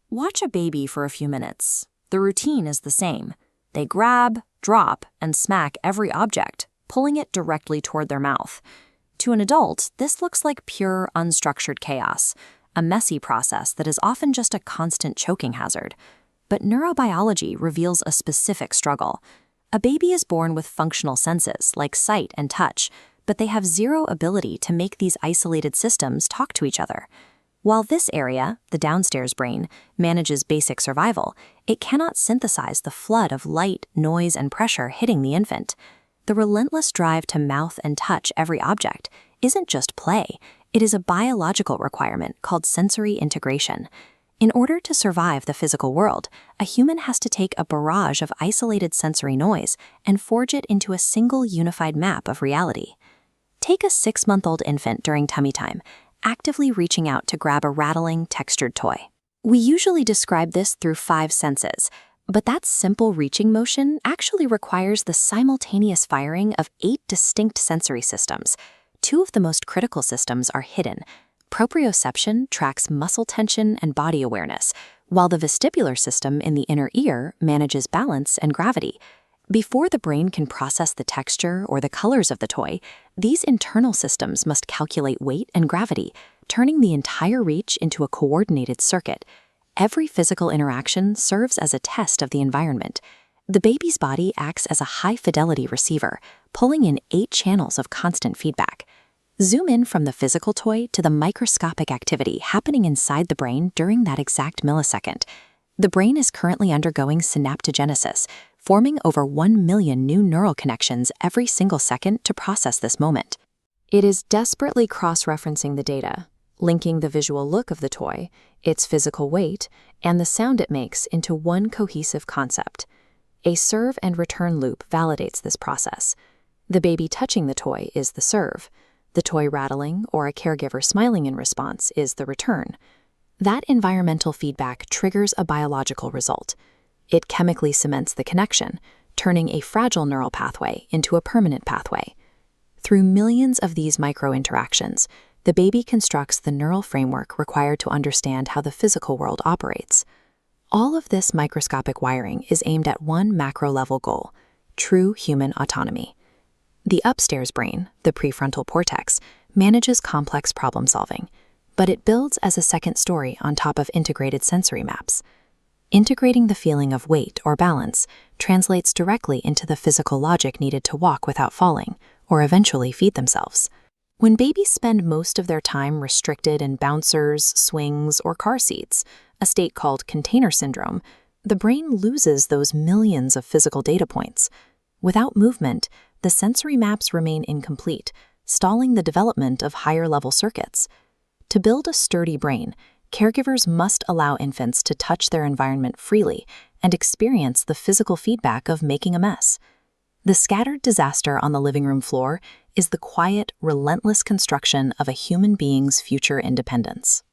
Watch a baby for a few minutes. The routine is the same. They grab, drop, and smack every object, pulling it directly toward their mouth. To an adult, this looks like pure, unstructured chaos, a messy process that is often just a constant choking hazard. But neurobiology reveals a specific struggle. A baby is born with functional senses like sight and touch, but they have zero ability to make these isolated systems talk to each other. While this area, the downstairs brain, manages basic survival, it cannot synthesize the flood of light, noise, and pressure hitting the infant. The relentless drive to mouth and touch every object isn't just play, it is a biological requirement called sensory integration. In order to survive the physical world, a human has to take a barrage of isolated sensory noise and forge it into a single unified map of reality. Take a 6-month-old infant during tummy time, actively reaching out to grab a rattling, textured toy. We usually describe this through 5 senses, but that simple reaching motion actually requires the simultaneous firing of 8 distinct sensory systems. 2 of the most critical systems are hidden. Proprioception tracks muscle tension and body awareness, while the vestibular system in the inner ear manages balance and gravity. Before the brain can process the texture or the colors of the toy, these internal systems must calculate weight and gravity, turning the entire reach into a coordinated circuit. Every physical interaction serves as a test of the environment. The baby's body acts as a high-fidelity receiver, pulling in 8 channels of constant feedback. Zoom in from the physical toy to the microscopic activity happening inside the brain during that exact millisecond. The brain is currently undergoing synaptogenesis, forming over 1 million new neural connections every single second to process this moment. It is desperately cross-referencing the data, linking the visual look of the toy, its physical weight, and the sound it makes into one cohesive concept. A serve and return loop validates this process. The baby touching the toy is the serve. The toy rattling or a caregiver smiling in response is the return. That environmental feedback triggers a biological result. It chemically cements the connection, turning a fragile neural pathway into a permanent pathway. Through millions of these micro-interactions, the baby constructs the neural framework required to understand how the physical world operates. All of this microscopic wiring is aimed at one macro-level goal: true human autonomy. The upstairs brain, the prefrontal cortex, manages complex problem-solving, but it builds as a second story on top of integrated sensory maps. Integrating the feeling of weight or balance translates directly into the physical logic needed to walk without falling, or eventually feed themselves. When babies spend most of their time restricted in bouncers, swings, or car seats, a state called container syndrome, the brain loses those millions of physical data points. Without movement, the sensory maps remain incomplete, stalling the development of higher-level circuits. To build a sturdy brain, caregivers must allow infants to touch their environment freely and experience the physical feedback of making a mess. The scattered disaster on the living room floor is the quiet, relentless construction of a human being's future independence.